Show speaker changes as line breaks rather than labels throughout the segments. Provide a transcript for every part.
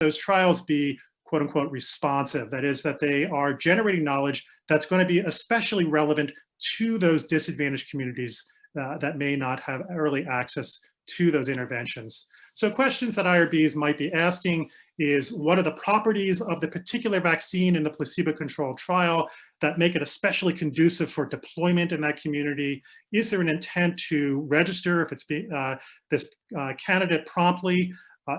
those trials be quote unquote responsive. That is, that they are generating knowledge that's going to be especially relevant to those disadvantaged communities that may not have early access to those interventions. So questions that IRBs might be asking is, what are the properties of the particular vaccine in the placebo-controlled trial that make it especially conducive for deployment in that community? Is there an intent to register if it's this candidate promptly,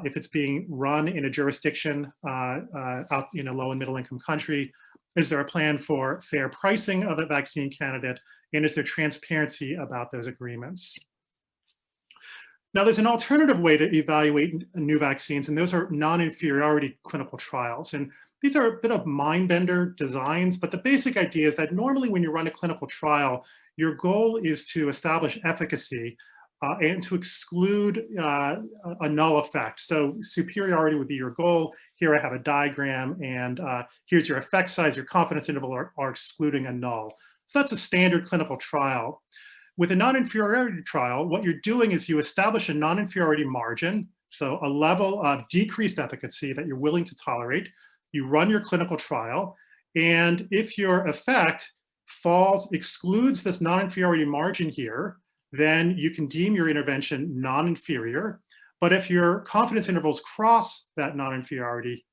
if it's being run in a jurisdiction out in a low and middle income country? Is there a plan for fair pricing of the vaccine candidate? And is there transparency about those agreements? Now, there's an alternative way to evaluate new vaccines, and those are non-inferiority clinical trials. And these are a bit of mind-bender designs, but the basic idea is that normally when you run a clinical trial, your goal is to establish efficacy and to exclude a null effect. So superiority would be your goal. Here I have a diagram, and here's your effect size, your confidence interval are excluding a null. So that's a standard clinical trial. With a non-inferiority trial, what you're doing is you establish a non-inferiority margin, so a level of decreased efficacy that you're willing to tolerate. You run your clinical trial, and if your effect excludes this non-inferiority margin here, then you can deem your intervention non-inferior. But if your confidence intervals cross that non-inferiority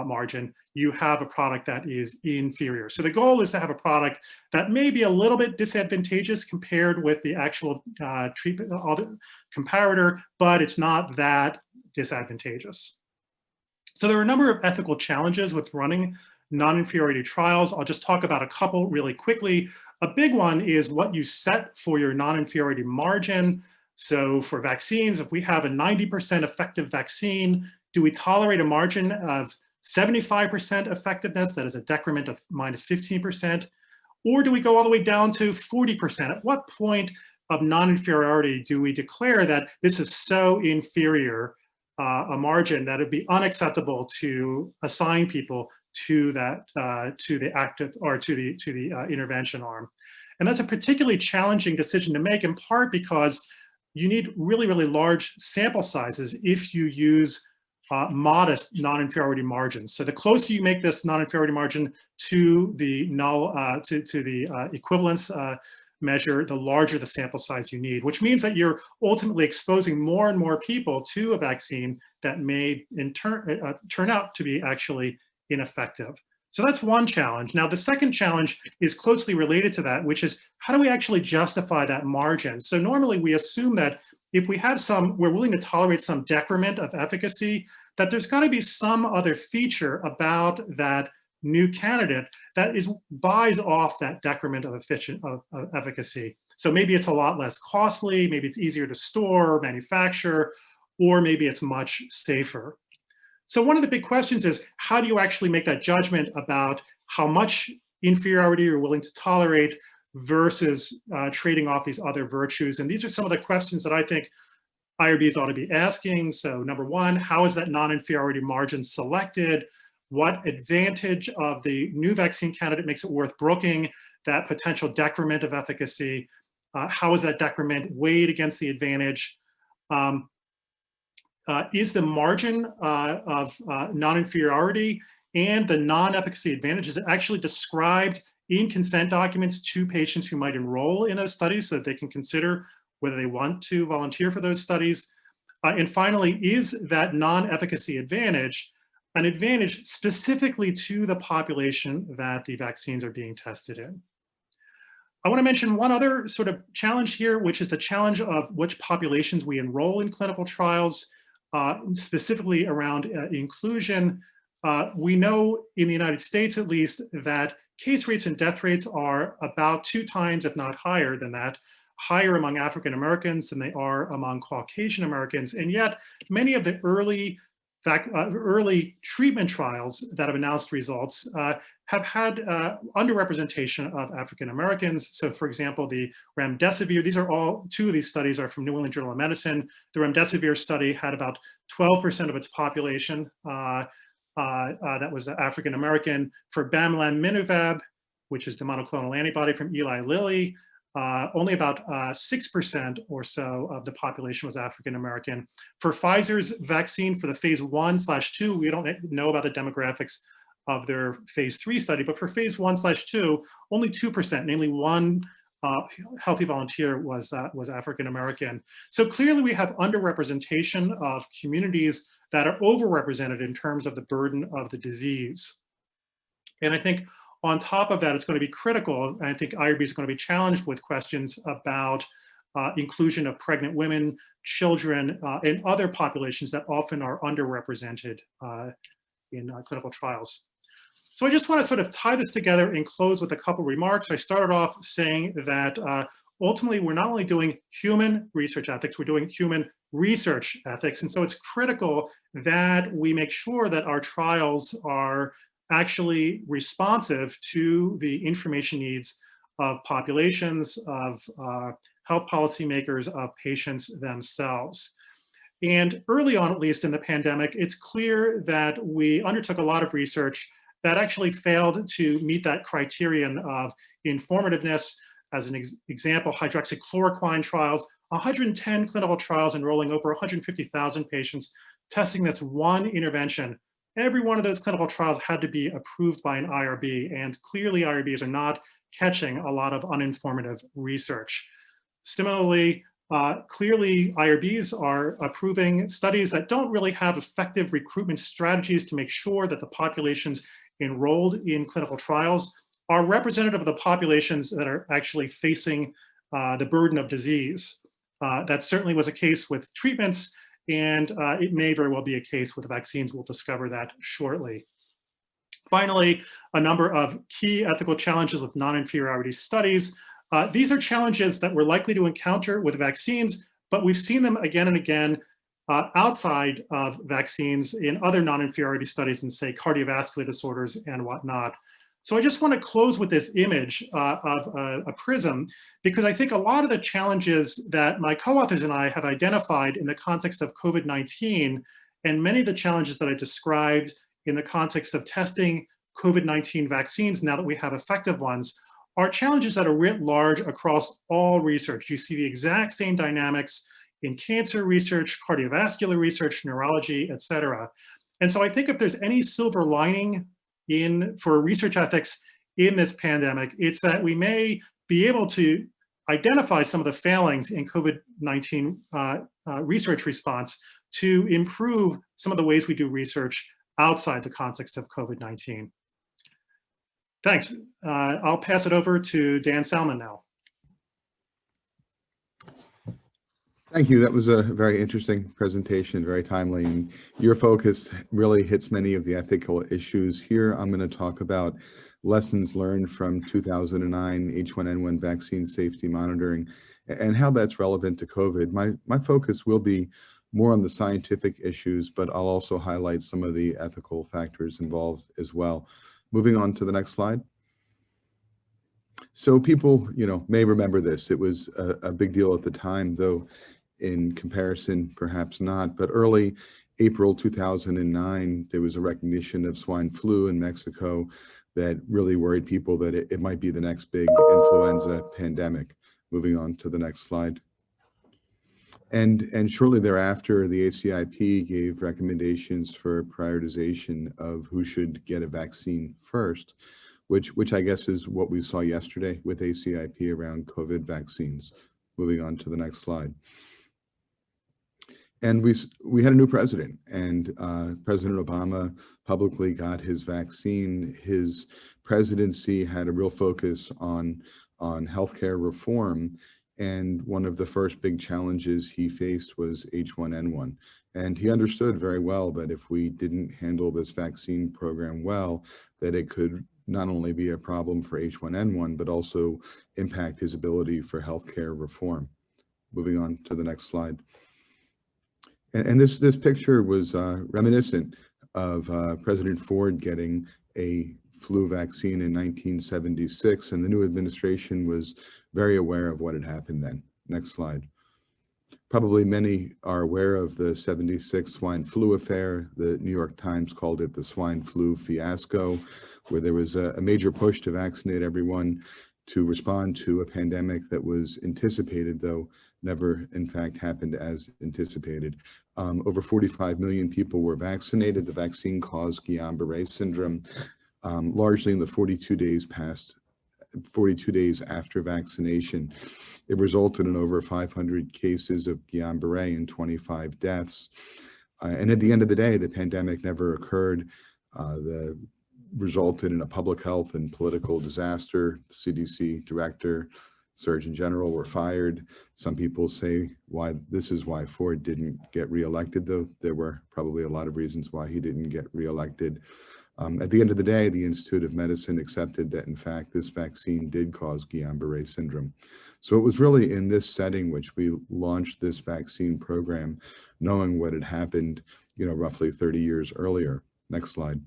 margin, you have a product that is inferior. So the goal is to have a product that may be a little bit disadvantageous compared with the actual treatment comparator, but it's not that disadvantageous. So there are a number of ethical challenges with running non-inferiority trials. I'll just talk about a couple really quickly. A big one is what you set for your non-inferiority margin. So for vaccines, if we have a 90% effective vaccine, do we tolerate a margin of 75% effectiveness, that is a decrement of -15%, or do we go all the way down to 40%? At what point of non-inferiority do we declare that this is so inferior a margin that it'd be unacceptable to assign people to that to the active or to the intervention arm? And that's a particularly challenging decision to make, in part because you need really, really large sample sizes if you use modest non-inferiority margins. So the closer you make this non-inferiority margin to the null, to the equivalence measure, the larger the sample size you need, which means that you're ultimately exposing more and more people to a vaccine that may in turn out to be actually ineffective. So that's one challenge. Now, the second challenge is closely related to that, which is how do we actually justify that margin? So normally we assume that if we have we're willing to tolerate some decrement of efficacy, that there's got to be some other feature about that new candidate that buys off that decrement of efficacy. So maybe it's a lot less costly, maybe it's easier to store, manufacture, or maybe it's much safer. So one of the big questions is, how do you actually make that judgment about how much inferiority you're willing to tolerate versus trading off these other virtues? And these are some of the questions that I think IRBs ought to be asking. So number one, how is that non-inferiority margin selected? What advantage of the new vaccine candidate makes it worth brooking that potential decrement of efficacy? How is that decrement weighed against the advantage? Is the margin of non-inferiority and the non-efficacy advantages actually described in consent documents to patients who might enroll in those studies so that they can consider whether they want to volunteer for those studies? And finally, is that non-efficacy advantage an advantage specifically to the population that the vaccines are being tested in? I want to mention one other sort of challenge here, which is the challenge of which populations we enroll in clinical trials, specifically around inclusion. We know in the United States, at least, that case rates and death rates are about 2 times, if not higher than that, higher among African Americans than they are among Caucasian Americans. And yet, many of the early treatment trials that have announced results have had underrepresentation of African Americans. So for example, the remdesivir, two of these studies are from New England Journal of Medicine. The remdesivir study had about 12% of its population that was African American. For bamlanivimab, which is the monoclonal antibody from Eli Lilly, only about 6% or so of the population was African American. For Pfizer's vaccine for the phase 1/2, we don't know about the demographics of their phase 3 study, but for phase 1/2, only 2%, namely one healthy volunteer was African American. So clearly we have underrepresentation of communities that are overrepresented in terms of the burden of the disease. And I think on top of that, it's going to be critical, and I think IRB is going to be challenged with questions about inclusion of pregnant women, children, and other populations that often are underrepresented in clinical trials. So I just want to sort of tie this together and close with a couple remarks. I started off saying that ultimately we're not only doing human research ethics, we're doing human research ethics. And so it's critical that we make sure that our trials are actually responsive to the information needs of populations, of health policymakers, of patients themselves. And early on, at least in the pandemic, it's clear that we undertook a lot of research that actually failed to meet that criterion of informativeness. As an example, hydroxychloroquine trials, 110 clinical trials enrolling over 150,000 patients, testing this one intervention. Every one of those clinical trials had to be approved by an IRB, and clearly IRBs are not catching a lot of uninformative research. Similarly, clearly IRBs are approving studies that don't really have effective recruitment strategies to make sure that the populations enrolled in clinical trials are representative of the populations that are actually facing the burden of disease. That certainly was a case with treatments, and it may very well be a case with vaccines. We'll discover that shortly. Finally, a number of key ethical challenges with non-inferiority studies. These are challenges that we're likely to encounter with vaccines, but we've seen them again and again outside of vaccines in other non-inferiority studies in, say, cardiovascular disorders and whatnot. So I just want to close with this image of a prism, because I think a lot of the challenges that my co-authors and I have identified in the context of COVID-19, and many of the challenges that I described in the context of testing COVID-19 vaccines, now that we have effective ones, are challenges that are writ large across all research. You see the exact same dynamics in cancer research, cardiovascular research, neurology, et cetera. And so I think if there's any silver lining for research ethics in this pandemic, it's that we may be able to identify some of the failings in COVID-19 research response to improve some of the ways we do research outside the context of COVID-19. Thanks. I'll pass it over to Dan Salmon now.
Thank you. That was a very interesting presentation, very timely. And your focus really hits many of the ethical issues. Here, I'm going to talk about lessons learned from 2009 H1N1 vaccine safety monitoring and how that's relevant to COVID. My focus will be more on the scientific issues, but I'll also highlight some of the ethical factors involved as well. Moving on to the next slide. So people, may remember this. It was a big deal at the time, though in comparison, perhaps not. But early April 2009, there was a recognition of swine flu in Mexico that really worried people that it might be the next big influenza pandemic. Moving on to the next slide. And shortly thereafter, the ACIP gave recommendations for prioritization of who should get a vaccine first, which I guess is what we saw yesterday with ACIP around COVID vaccines. Moving on to the next slide. And we had a new president, and President Obama publicly got his vaccine. His presidency had a real focus on healthcare reform, and one of the first big challenges he faced was H1N1. And he understood very well that if we didn't handle this vaccine program well, that it could not only be a problem for H1N1, but also impact his ability for healthcare reform. Moving on to the next slide. And this picture was reminiscent of President Ford getting a flu vaccine in 1976, and the new administration was very aware of what had happened then. Next slide. Probably many are aware of the '76 swine flu affair. The New York Times called it the swine flu fiasco, where there was a major push to vaccinate everyone. to respond to a pandemic that was anticipated, though never in fact happened as anticipated. Over 45 million people were vaccinated. The vaccine caused Guillain-Barré syndrome, largely in the 42 days after vaccination. It resulted in over 500 cases of Guillain-Barré and 25 deaths. And at the end of the day, the pandemic never occurred. The resulted in a public health and political disaster. The CDC director, Surgeon General were fired. Some people say this is why Ford didn't get reelected, though there were probably a lot of reasons why he didn't get reelected. At the end of the day, the Institute of Medicine accepted that, in fact, this vaccine did cause Guillain-Barré syndrome. So it was really in this setting which we launched this vaccine program, knowing what had happened, roughly 30 years earlier. Next slide.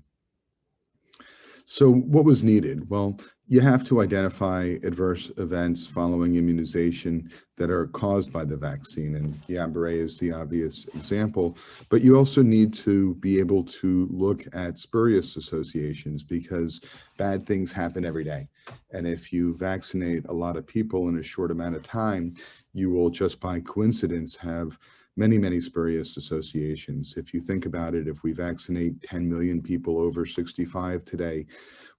So what was needed? Well, you have to identify adverse events following immunization that are caused by the vaccine, and Guillain-Barré is the obvious example, but you also need to be able to look at spurious associations, because bad things happen every day. And if you vaccinate a lot of people in a short amount of time, you will just by coincidence have many, many spurious associations. If you think about it, if we vaccinate 10 million people over 65 today,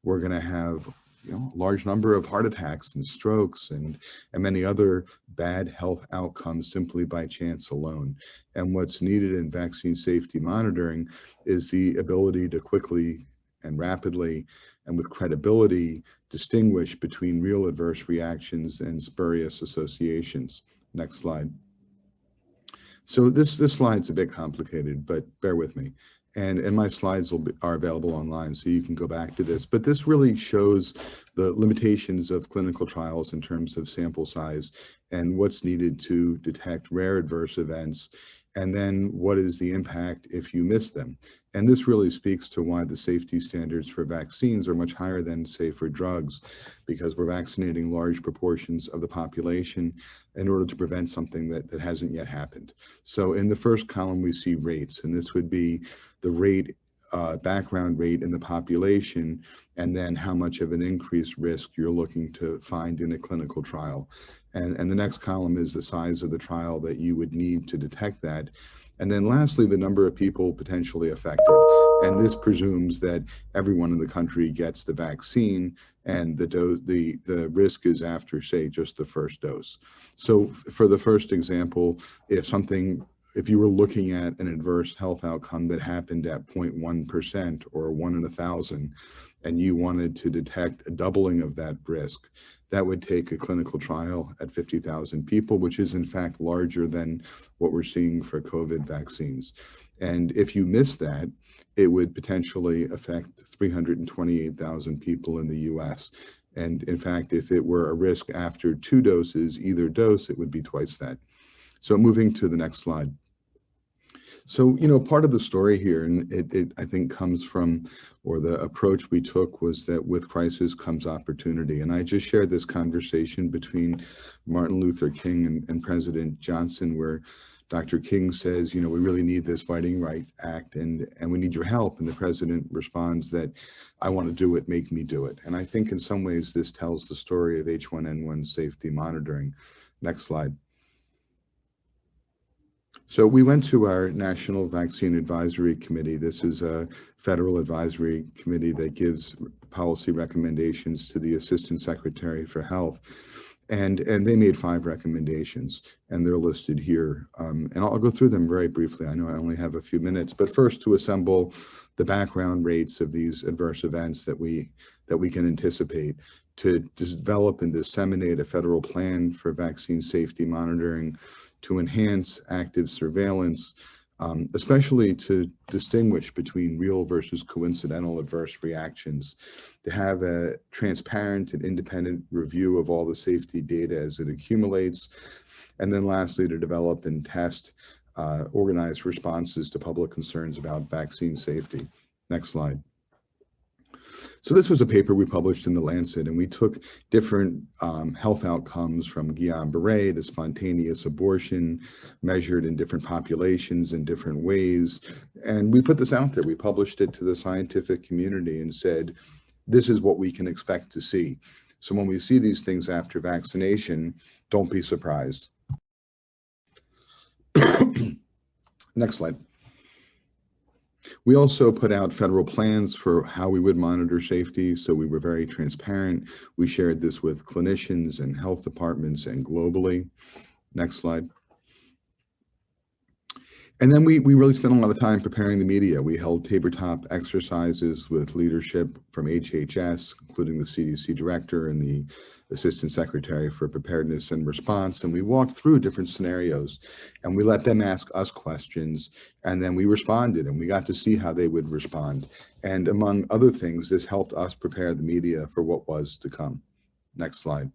we're going to have a large number of heart attacks and strokes and many other bad health outcomes simply by chance alone. And what's needed in vaccine safety monitoring is the ability to quickly and rapidly and with credibility distinguish between real adverse reactions and spurious associations. Next slide. So this slide's a bit complicated, but bear with me. And my slides are available online, so you can go back to this. But this really shows the limitations of clinical trials in terms of sample size and what's needed to detect rare adverse events, and then what is the impact if you miss them. And this really speaks to why the safety standards for vaccines are much higher than, say, for drugs, because we're vaccinating large proportions of the population in order to prevent something that hasn't yet happened. So in the first column, we see rates, and this would be the rate, background rate in the population, and then how much of an increased risk you're looking to find in a clinical trial. And the next column is the size of the trial that you would need to detect that. And then lastly, the number of people potentially affected. And this presumes that everyone in the country gets the vaccine, and the risk is after, say, just the first dose. So for the first example, if you were looking at an adverse health outcome that happened at 0.1% or 1 in 1,000, and you wanted to detect a doubling of that risk, that would take a clinical trial at 50,000 people, which is in fact larger than what we're seeing for COVID vaccines. And if you miss that, it would potentially affect 328,000 people in the US. And in fact, if it were a risk after 2 doses, either dose, it would be twice that. So moving to the next slide. So, part of the story here, and it I think comes from, or the approach we took was that with crisis comes opportunity. And I just shared this conversation between Martin Luther King and President Johnson, where Dr. King says, we really need this Voting Rights Act and we need your help. And the president responds that, I want to do it, make me do it. And I think in some ways this tells the story of H1N1 safety monitoring. Next slide. So we went to our National Vaccine Advisory Committee. This is a federal advisory committee that gives policy recommendations to the Assistant Secretary for Health. And they made 5 recommendations, and they're listed here. And I'll go through them very briefly. I know I only have a few minutes, but first, to assemble the background rates of these adverse events that we can anticipate, to develop and disseminate a federal plan for vaccine safety monitoring, to enhance active surveillance, especially to distinguish between real versus coincidental adverse reactions, to have a transparent and independent review of all the safety data as it accumulates, and then lastly, to develop and test organized responses to public concerns about vaccine safety. Next slide. So this was a paper we published in The Lancet, and we took different health outcomes from Guillain-Barré to spontaneous abortion, measured in different populations in different ways. And we put this out there. We published it to the scientific community and said, this is what we can expect to see. So when we see these things after vaccination, don't be surprised. Next slide. We also put out federal plans for how we would monitor safety, so we were very transparent. We shared this with clinicians and health departments and globally. Next slide. And then we really spent a lot of time preparing the media. We held tabletop exercises with leadership from HHS, including the CDC director and the Assistant Secretary for Preparedness and Response. And we walked through different scenarios and we let them ask us questions. And then we responded and we got to see how they would respond. And among other things, this helped us prepare the media for what was to come. Next slide.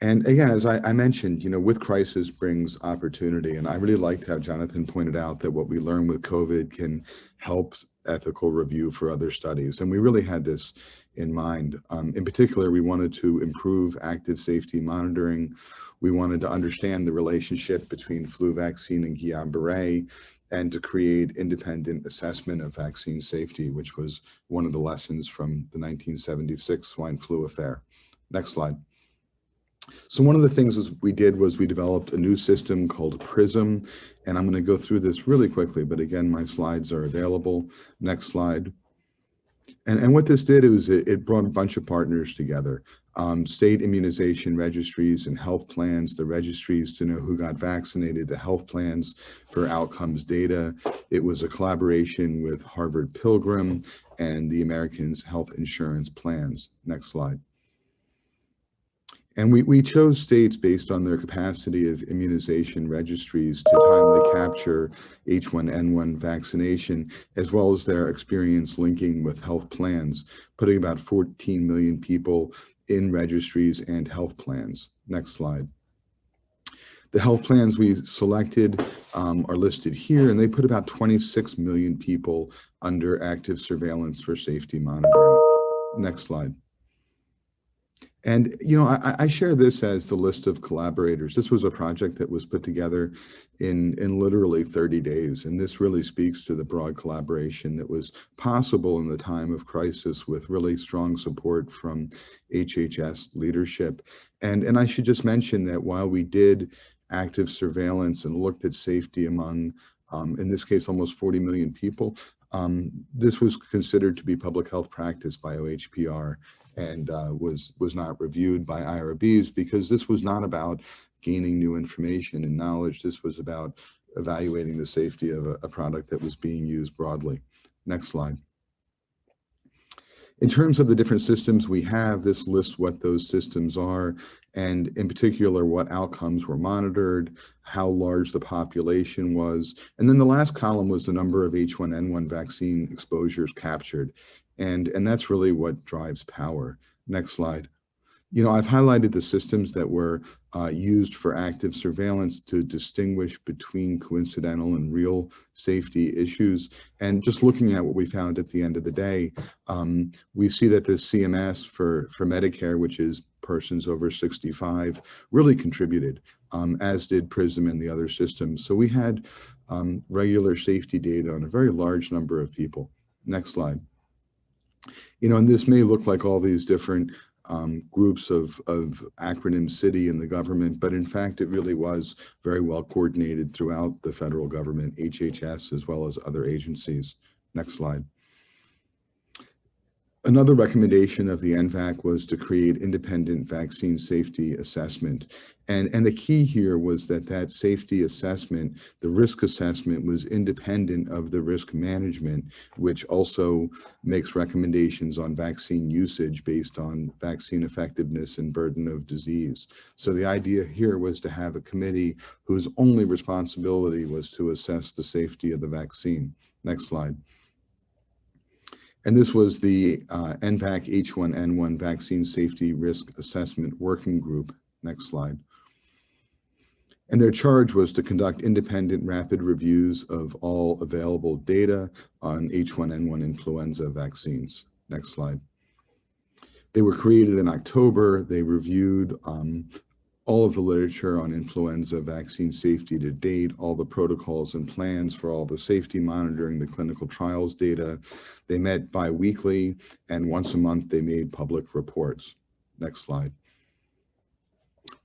And again, as I mentioned, with crisis brings opportunity. And I really liked how Jonathan pointed out that what we learned with COVID can help ethical review for other studies. And we really had this in mind. In particular, we wanted to improve active safety monitoring. We wanted to understand the relationship between flu vaccine and Guillain-Barré, and to create independent assessment of vaccine safety, which was one of the lessons from the 1976 swine flu affair. Next slide. So one of the things we did was we developed a new system called PRISM, and I'm going to go through this really quickly, but again, my slides are available. Next slide. And what this did was it brought a bunch of partners together, state immunization registries and health plans, the registries to know who got vaccinated, the health plans for outcomes data. It was a collaboration with Harvard Pilgrim and the Americans Health Insurance Plans. Next slide. And we chose states based on their capacity of immunization registries to timely capture H1N1 vaccination, as well as their experience linking with health plans, putting about 14 million people in registries and health plans. Next slide. The health plans we selected are listed here, and they put about 26 million people under active surveillance for safety monitoring. Next slide. And, I share this as the list of collaborators. This was a project that was put together in literally 30 days. And this really speaks to the broad collaboration that was possible in the time of crisis with really strong support from HHS leadership. And I should just mention that while we did active surveillance and looked at safety among, in this case, almost 40 million people, this was considered to be public health practice by OHPR. And was not reviewed by IRBs because this was not about gaining new information and knowledge. This was about evaluating the safety of a product that was being used broadly. Next slide. In terms of the different systems we have, this lists what those systems are, and in particular, what outcomes were monitored, how large the population was. And then the last column was the number of H1N1 vaccine exposures captured. And that's really what drives power. Next slide. I've highlighted the systems that were used for active surveillance to distinguish between coincidental and real safety issues. And just looking at what we found at the end of the day, we see that the CMS for Medicare, which is persons over 65, really contributed, as did PRISM and the other systems. So we had regular safety data on a very large number of people. Next slide. And this may look like all these different groups of acronym city in the government, but in fact, it really was very well coordinated throughout the federal government, HHS, as well as other agencies. Next slide. Another recommendation of the Npac was to create independent vaccine safety assessment. And the key here was that safety assessment, the risk assessment, was independent of the risk management, which also makes recommendations on vaccine usage based on vaccine effectiveness and burden of disease. So the idea here was to have a committee whose only responsibility was to assess the safety of the vaccine. Next slide. And this was the Npac H1N1 Vaccine Safety Risk Assessment Working Group. Next slide. And their charge was to conduct independent rapid reviews of all available data on H1N1 influenza vaccines. Next slide. They were created in October. They reviewed all of the literature on influenza vaccine safety to date, all the protocols and plans for all the safety monitoring, the clinical trials data. They met bi-weekly, and once a month they made public reports. Next slide.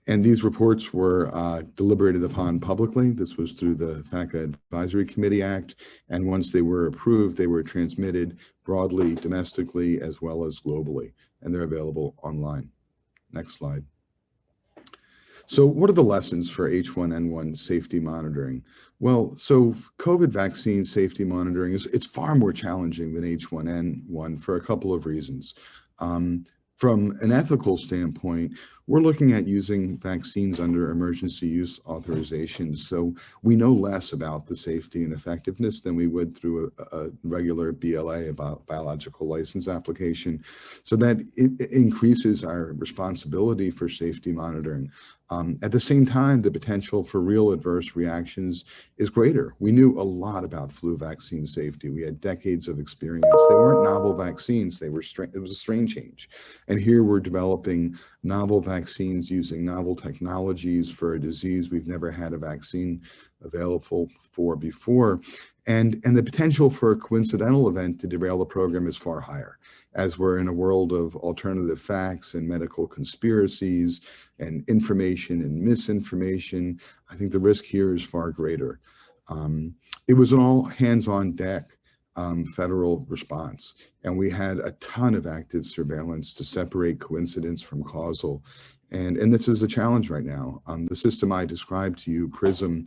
And these reports were deliberated upon publicly. This was through the FACA Advisory Committee Act. And once they were approved, they were transmitted broadly, domestically, as well as globally. And they're available online. Next slide. So what are the lessons for H1N1 safety monitoring? Well, so COVID vaccine safety monitoring it's far more challenging than H1N1 for a couple of reasons. From an ethical standpoint, we're looking at using vaccines under emergency use authorization. So we know less about the safety and effectiveness than we would through a regular BLA, about biological license application. So that it increases our responsibility for safety monitoring. At the same time, the potential for real adverse reactions is greater. We knew a lot about flu vaccine safety. We had decades of experience. They weren't novel vaccines. It was a strain change. And here we're developing novel vaccines using novel technologies for a disease we've never had a vaccine available for before. And the potential for a coincidental event to derail the program is far higher, as we're in a world of alternative facts and medical conspiracies and information and misinformation. I think the risk here is far greater. It was an all hands on deck federal response, and we had a ton of active surveillance to separate coincidence from causal. And this is a challenge right now. The system I described to you, PRISM,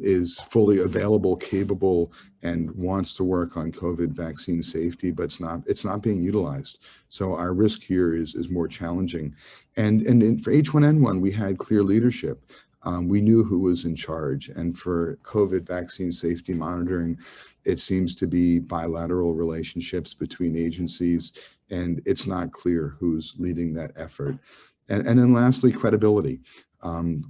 is fully available, capable, and wants to work on COVID vaccine safety, but it's not being utilized. So our risk here is more challenging. And for H1N1, we had clear leadership. We knew who was in charge. And for COVID vaccine safety monitoring, it seems to be bilateral relationships between agencies, and it's not clear who's leading that effort. And then lastly, credibility.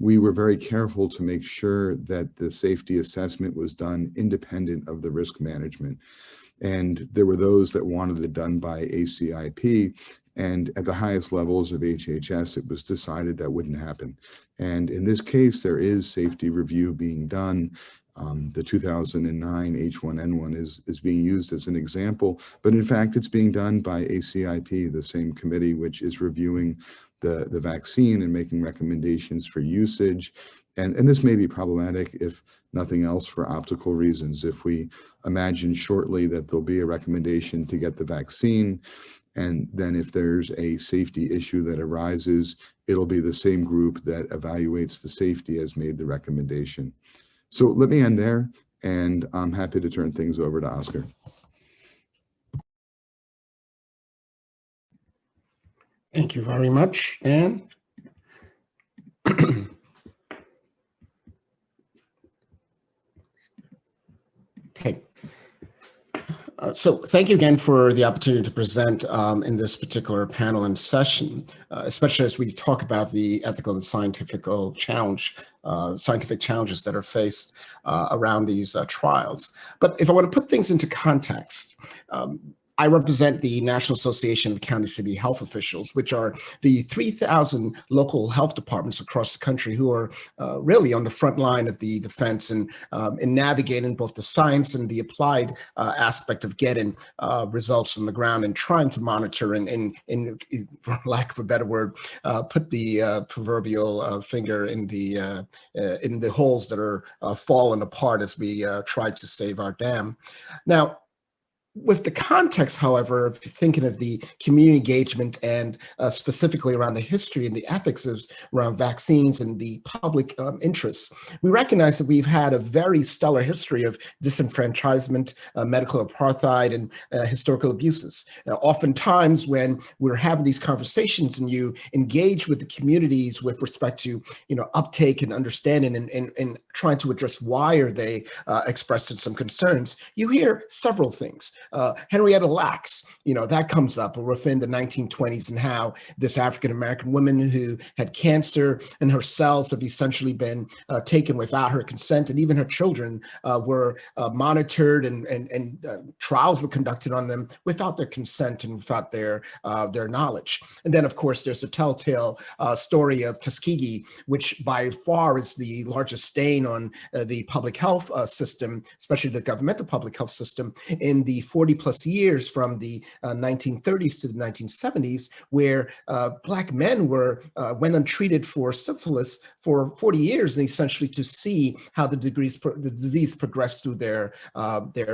We were very careful to make sure that the safety assessment was done independent of the risk management. And there were those that wanted it done by ACIP, and at the highest levels of HHS, it was decided that wouldn't happen. And in this case, there is safety review being done. The 2009 H1N1 is being used as an example, but in fact, it's being done by ACIP, the same committee which is reviewing the vaccine and making recommendations for usage. And this may be problematic, if nothing else, for optical reasons. If we imagine shortly that there'll be a recommendation to get the vaccine, and then if there's a safety issue that arises, it'll be the same group that evaluates the safety as made the recommendation. So let me end there, and I'm happy to turn things over to Oscar.
Thank you very much, Anne. Okay. So thank you again for the opportunity to present in this particular panel and session, especially as we talk about the ethical and scientific challenges that are faced around these trials. But if I want to put things into context, I represent the National Association of County City Health Officials, which are the 3,000 local health departments across the country who are really on the front line of the defense and in navigating both the science and the applied aspect of getting results from the ground and trying to monitor and for lack of a better word, put the proverbial finger in the holes that are falling apart as we try to save our dam. Now, with the context, however, of thinking of the community engagement and specifically around the history and the ethics around vaccines and the public interests, we recognize that we've had a very stellar history of disenfranchisement, medical apartheid, and historical abuses. Oftentimes when we're having these conversations and you engage with the communities with respect to uptake and understanding and trying to address why are they expressing some concerns, you hear several things. Henrietta Lacks, that comes up within the 1920s, and how this African-American woman who had cancer and her cells have essentially been taken without her consent, and even her children were monitored and trials were conducted on them without their consent and without their knowledge. And then, of course, there's a telltale story of Tuskegee, which by far is the largest stain on the public health system, especially the governmental public health system, in the 40 plus years from the 1930s to the 1970s, where Black men were went untreated for syphilis for 40 years, and essentially to see how the disease progressed through their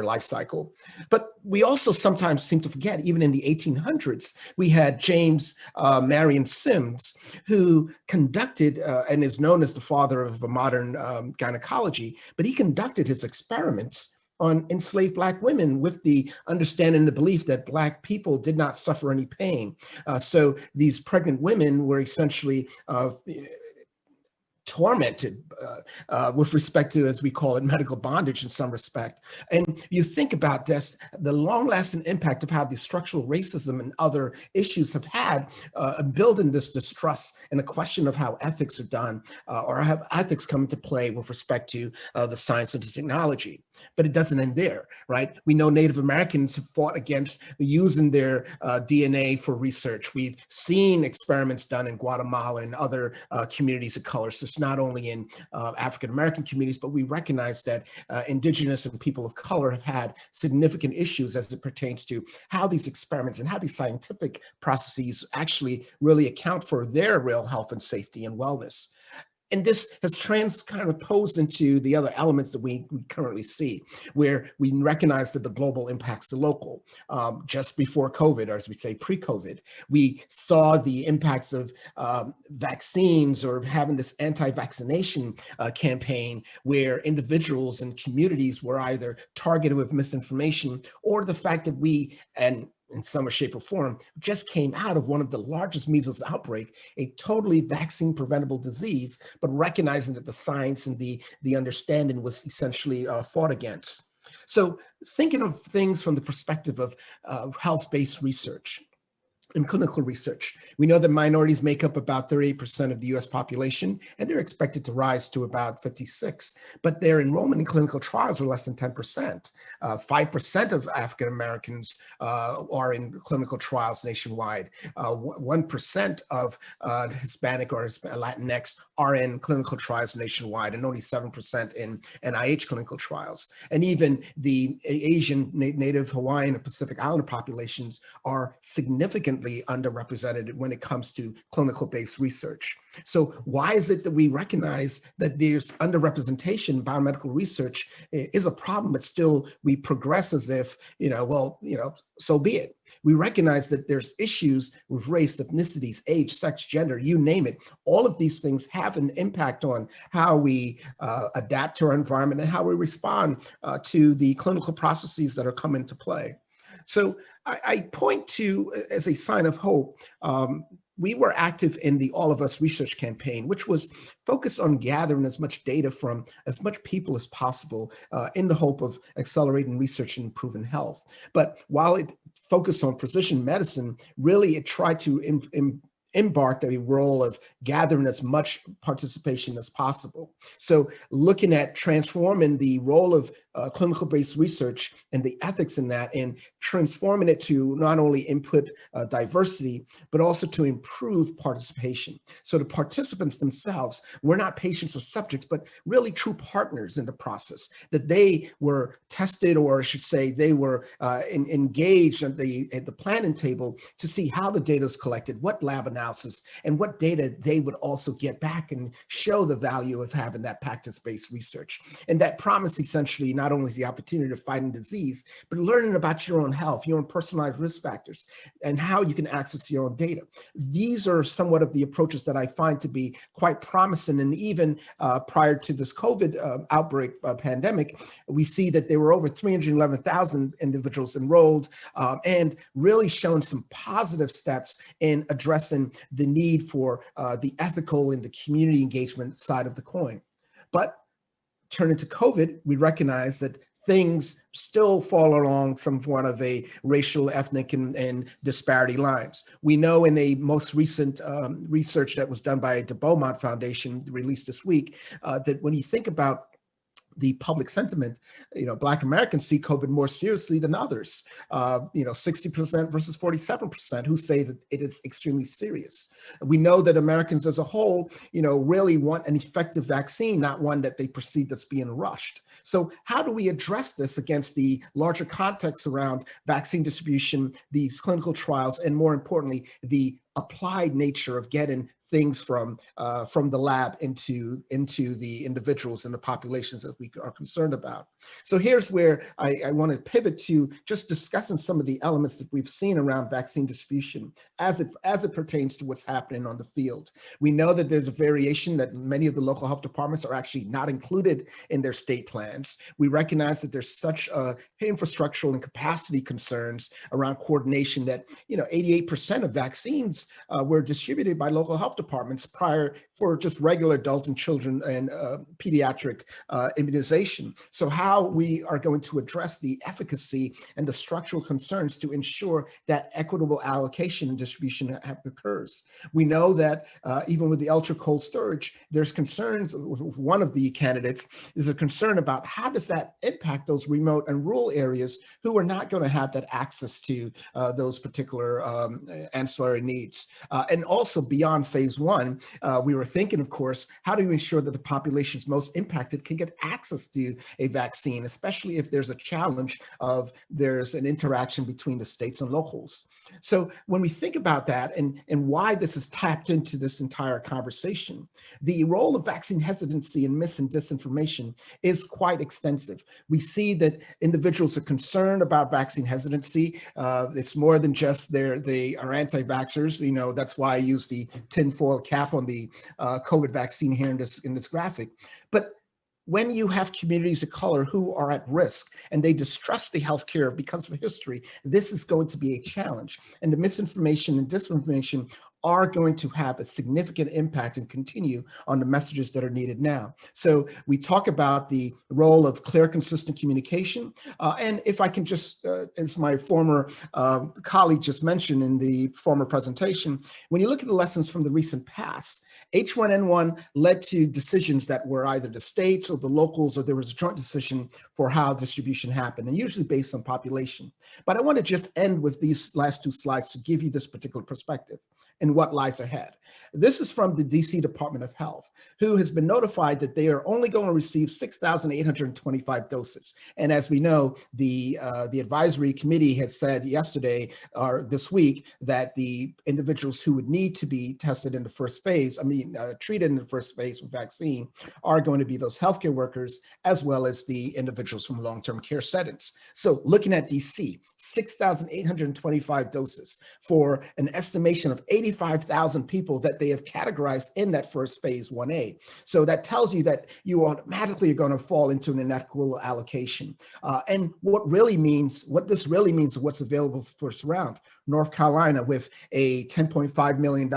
life cycle. But we also sometimes seem to forget, even in the 1800s, we had James Marion Sims, who conducted and is known as the father of modern gynecology, but he conducted his experiments on enslaved Black women with the understanding and the belief that Black people did not suffer any pain. So these pregnant women were essentially tormented with respect to, as we call it, medical bondage in some respect. And you think about this, the long-lasting impact of how the structural racism and other issues have had building this distrust and the question of how ethics are done or have ethics come into play with respect to the science and the technology. But it doesn't end there, right? We know Native Americans have fought against using their DNA for research. We've seen experiments done in Guatemala and other communities of color. So it's not only in African-American communities, but we recognize that indigenous and people of color have had significant issues as it pertains to how these experiments and how these scientific processes actually really account for their real health and safety and wellness. And this has transposed into the other elements that we currently see, where we recognize that the global impacts the local. Just before COVID, or as we say, pre-COVID, we saw the impacts of vaccines or having this anti-vaccination campaign where individuals and communities were either targeted with misinformation, or the fact that we, and in some shape or form, just came out of one of the largest measles outbreak, a totally vaccine preventable disease, but recognizing that the science and the understanding was essentially fought against. So thinking of things from the perspective of health-based research, in clinical research, we know that minorities make up about 38% of the US population, and they're expected to rise to about 56%, but their enrollment in clinical trials are less than 10%. 5% of African Americans are in clinical trials nationwide. 1% of Hispanic or Latinx are in clinical trials nationwide, and only 7% in NIH clinical trials. And even the Asian, Native Hawaiian, and Pacific Islander populations are significantly underrepresented when it comes to clinical-based research. So why is it that we recognize that there's underrepresentation in biomedical research is a problem, but still we progress as if, so be it. We recognize that there's issues with race, ethnicities, age, sex, gender, you name it. All of these things have an impact on how we adapt to our environment and how we respond to the clinical processes that are coming into play. So I point to, as a sign of hope, we were active in the All of Us research campaign, which was focused on gathering as much data from as much people as possible in the hope of accelerating research and improving health. But while it focused on precision medicine, really it tried to embarked a role of gathering as much participation as possible. So looking at transforming the role of clinical-based research and the ethics in that, and transforming it to not only input diversity, but also to improve participation. So the participants themselves were not patients or subjects, but really true partners in the process, that they were tested, or I should say they were engaged at the planning table to see how the data is collected, what lab analysis, and what data they would also get back and show the value of having that practice-based research. And that promise essentially not only is the opportunity to fight a disease, but learning about your own health, your own personalized risk factors, and how you can access your own data. These are somewhat of the approaches that I find to be quite promising. And even prior to this COVID outbreak pandemic, we see that there were over 311,000 individuals enrolled and really showing some positive steps in addressing the need for the ethical and the community engagement side of the coin. But turning to COVID, we recognize that things still fall along somewhat of a racial, ethnic, and disparity lines. We know in a most recent research that was done by the Beaumont Foundation, released this week, that when you think about the public sentiment, Black Americans see COVID more seriously than others. 60% versus 47% who say that it is extremely serious. We know that Americans as a whole, really want an effective vaccine, not one that they perceive that's being rushed. So how do we address this against the larger context around vaccine distribution, these clinical trials, and more importantly, the applied nature of getting things from the lab into the individuals and the populations that we are concerned about? So here's where I want to pivot to just discussing some of the elements that we've seen around vaccine distribution as it pertains to what's happening on the field. We know that there's a variation that many of the local health departments are actually not included in their state plans. We recognize that there's such infrastructural and capacity concerns around coordination that 88% of vaccines were distributed by local health departments prior for just regular adult and children and pediatric immunization. So how we are going to address the efficacy and the structural concerns to ensure that equitable allocation and distribution occurs. We know that even with the ultra cold storage, there's concerns. One of the candidates is a concern about how does that impact those remote and rural areas who are not going to have that access to those particular ancillary needs. And also beyond phase one, we were thinking, of course, how do we ensure that the populations most impacted can get access to a vaccine, especially if there's a challenge of there's an interaction between the states and locals. So when we think about that and why this is tapped into this entire conversation, the role of vaccine hesitancy and mis and disinformation is quite extensive. We see that individuals are concerned about vaccine hesitancy. It's more than just they are anti-vaxxers. That's why I use the tinfoil cap on the COVID vaccine here in this graphic. But when you have communities of color who are at risk and they distrust the healthcare because of history, this is going to be a challenge. And the misinformation and disinformation are going to have a significant impact and continue on the messages that are needed now. So we talk about the role of clear, consistent communication. And if I can just, as my former colleague just mentioned in the former presentation, when you look at the lessons from the recent past, H1N1 led to decisions that were either the states or the locals, or there was a joint decision for how distribution happened, and usually based on population. But I want to just end with these last two slides to give you this particular perspective and what lies ahead. This is from the DC Department of Health, who has been notified that they are only going to receive 6,825 doses. And as we know, the advisory committee had said yesterday or this week that the individuals who would need to be tested in the first phase, treated in the first phase with vaccine, are going to be those healthcare workers, as well as the individuals from long-term care settings. So looking at DC, 6,825 doses for an estimation of 85,000 people that they have categorized in that first phase 1A. So that tells you that you automatically are going to fall into an inequitable allocation. And what this really means, what's available for first round. North Carolina with a $10.5 million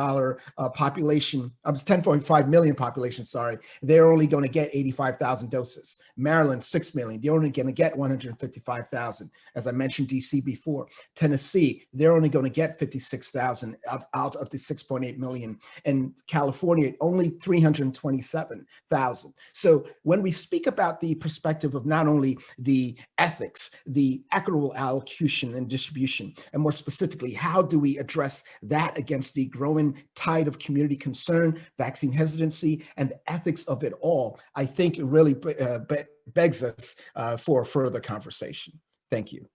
population, 10.5 million population, sorry, they're only going to get 85,000 doses. Maryland, 6 million, they're only going to get 155,000. As I mentioned, DC before. Tennessee, they're only going to get 56,000 out of the 6.8 million. And California, only 327,000. So when we speak about the perspective of not only the ethics, the equitable allocation and distribution, and more specifically, how do we address that against the growing tide of community concern, vaccine hesitancy, and the ethics of it all, I think it really begs us for further conversation. Thank you.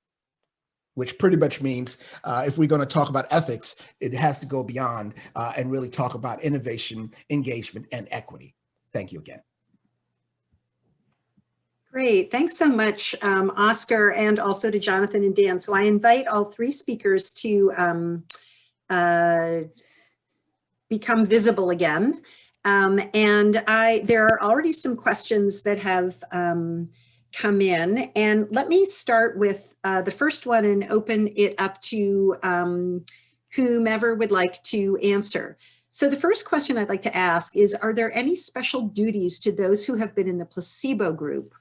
Which pretty much means if we're going to talk about ethics, it has to go beyond and really talk about innovation, engagement, and equity. Thank you again.
Great, thanks so much, Oscar, and also to Jonathan and Dan. So I invite all three speakers to become visible again. And there are already some questions that have come in, and let me start with the first one and open it up to whomever would like to answer. So the first question I'd like to ask is, are there any special duties to those who have been in the placebo group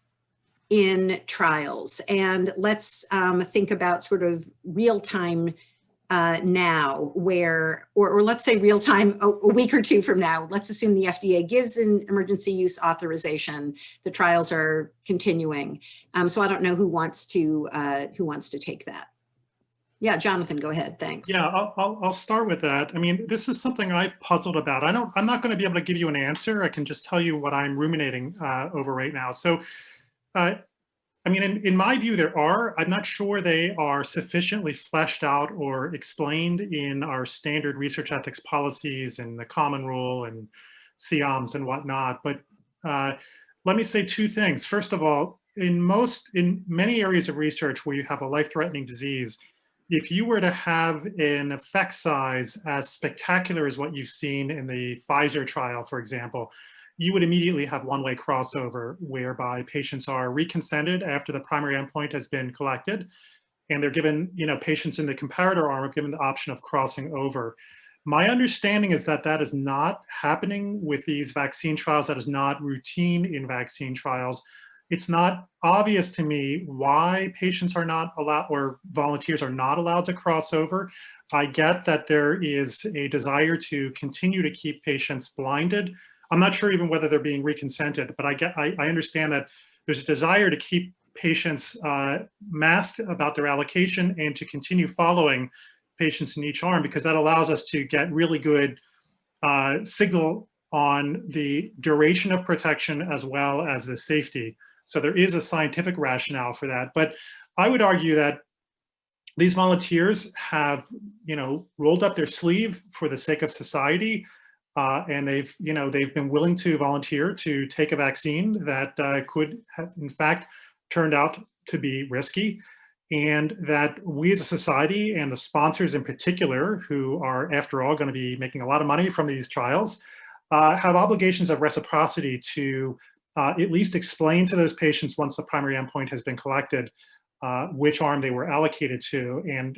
in trials? And let's think about sort of real-time now where, or let's say real time, a week or two from now, let's assume the FDA gives an emergency use authorization, the trials are continuing. So I don't know who wants to take that. Yeah, Jonathan, go ahead. Thanks.
Yeah, I'll start with that. I mean, this is something I've puzzled about. I'm not going to be able to give you an answer. I can just tell you what I'm ruminating over right now. So, I mean, in my view, I'm not sure they are sufficiently fleshed out or explained in our standard research ethics policies and the common rule and CIOMs and whatnot. But let me say two things. First of all, in many areas of research where you have a life-threatening disease, if you were to have an effect size as spectacular as what you've seen in the Pfizer trial, for example, you would immediately have one-way crossover whereby patients are reconsented after the primary endpoint has been collected, and they're given, patients in the comparator arm are given the option of crossing over. My understanding is that that is not happening with these vaccine trials. That is not routine in vaccine trials. It's not obvious to me why patients are not allowed or volunteers are not allowed to cross over. I get that there is a desire to continue to keep patients blinded. I'm not sure even whether they're being reconsented, but I understand that there's a desire to keep patients masked about their allocation and to continue following patients in each arm, because that allows us to get really good signal on the duration of protection as well as the safety. So there is a scientific rationale for that. But I would argue that these volunteers have, rolled up their sleeve for the sake of society. And they've been willing to volunteer to take a vaccine that could have, in fact, turned out to be risky. And that we as a society and the sponsors in particular, who are, after all, going to be making a lot of money from these trials, have obligations of reciprocity to at least explain to those patients once the primary endpoint has been collected which arm they were allocated to, and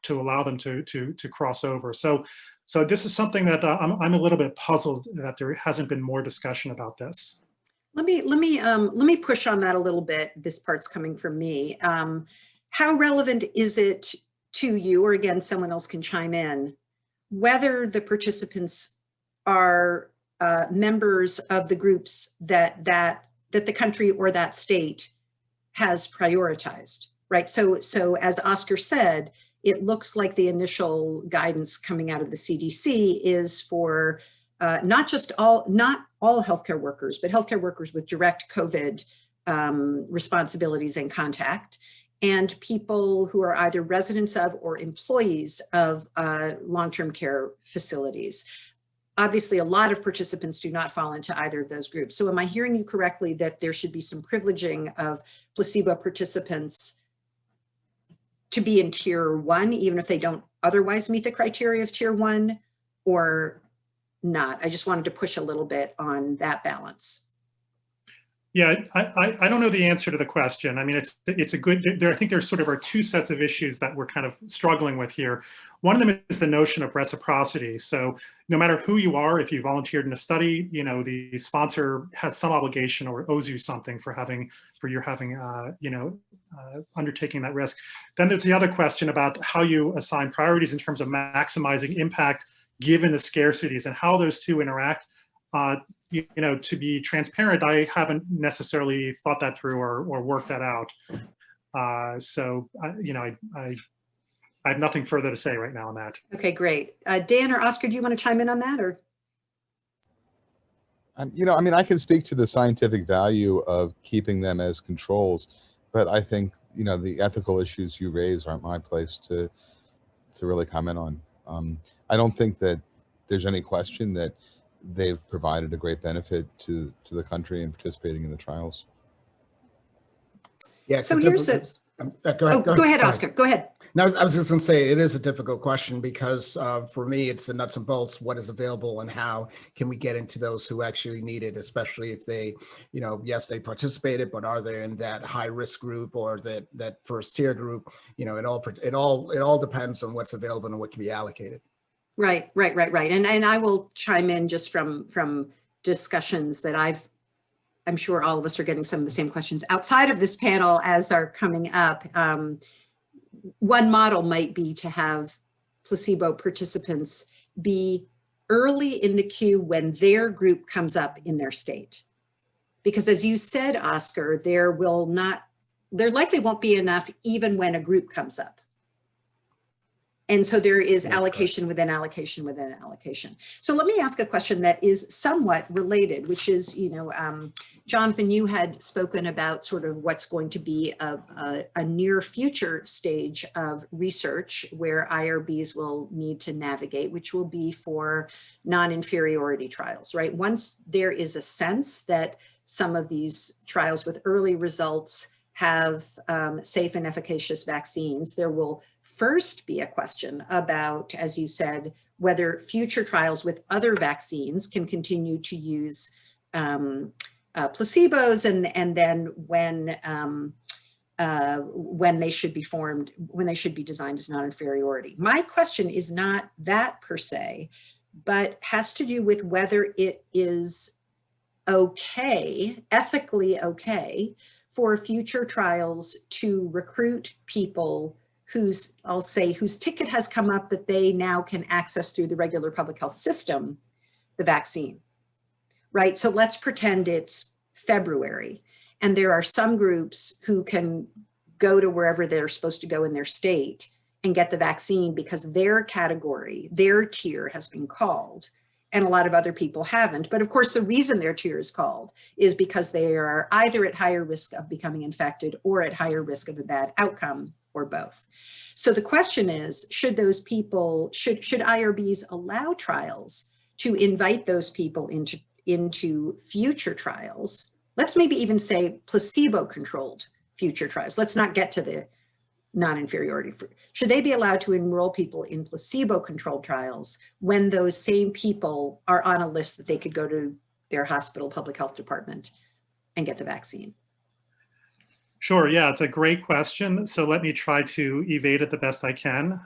to allow them to cross over. So this is something that I'm a little bit puzzled that there hasn't been more discussion about this.
Let me push on that a little bit. This part's coming from me. How relevant is it to you, or again, someone else can chime in, whether the participants are members of the groups that the country or that state has prioritized, right? So as Oscar said, it looks like the initial guidance coming out of the CDC is for not all healthcare workers, but healthcare workers with direct COVID responsibilities and contact, and people who are either residents of or employees of long-term care facilities. Obviously, a lot of participants do not fall into either of those groups. So am I hearing you correctly that there should be some privileging of placebo participants to be in tier 1, even if they don't otherwise meet the criteria of tier 1, or not? I just wanted to push a little bit on that balance.
Yeah, I don't know the answer to the question. I mean, it's a good, I think there sort of are two sets of issues that we're kind of struggling with here. One of them is the notion of reciprocity. So no matter who you are, if you volunteered in a study, the sponsor has some obligation or owes you something for your undertaking that risk. Then there's the other question about how you assign priorities in terms of maximizing impact given the scarcities and how those two interact. To be transparent, I haven't necessarily thought that through or worked that out. I have nothing further to say right now on that.
Okay, great. Dan or Oscar, do you want to chime in on that, or?
I can speak to the scientific value of keeping them as controls, but I think, the ethical issues you raise aren't my place to really comment on. I don't think that there's any question that they've provided a great benefit to the country in participating in the trials.
Yeah.
So here's go ahead, Oscar. Go ahead.
No, I was just going to say it is a difficult question because for me, it's the nuts and bolts, what is available and how can we get into those who actually need it, especially if they, yes, they participated, but are they in that high risk group or that first tier group? It all depends on what's available and what can be allocated.
Right. And I will chime in just from discussions that I'm sure all of us are getting some of the same questions outside of this panel as are coming up. One model might be to have placebo participants be early in the queue when their group comes up in their state. Because as you said, Oscar, there likely won't be enough even when a group comes up. And so there is allocation within allocation within allocation. So let me ask a question that is somewhat related, which is, Jonathan, you had spoken about sort of what's going to be a near future stage of research where IRBs will need to navigate, which will be for non-inferiority trials, right? Once there is a sense that some of these trials with early results have safe and efficacious vaccines, there will first be a question about, as you said, whether future trials with other vaccines can continue to use placebos, and then when they should be formed, when they should be designed as non-inferiority. My question is not that per se, but has to do with whether it is okay, ethically okay, for future trials to recruit people whose ticket has come up that they now can access through the regular public health system, the vaccine, right? So let's pretend it's February and there are some groups who can go to wherever they're supposed to go in their state and get the vaccine because their category, their tier has been called, and a lot of other people haven't. But of course, the reason their tier is called is because they are either at higher risk of becoming infected or at higher risk of a bad outcome, or both. So the question is, should those people, should IRBs allow trials to invite those people into future trials? Let's maybe even say placebo-controlled future trials. Let's not get to the non-inferiority. Should they be allowed to enroll people in placebo-controlled trials when those same people are on a list that they could go to their hospital public health department and get the vaccine?
Sure, yeah, it's a great question. So let me try to evade it the best I can.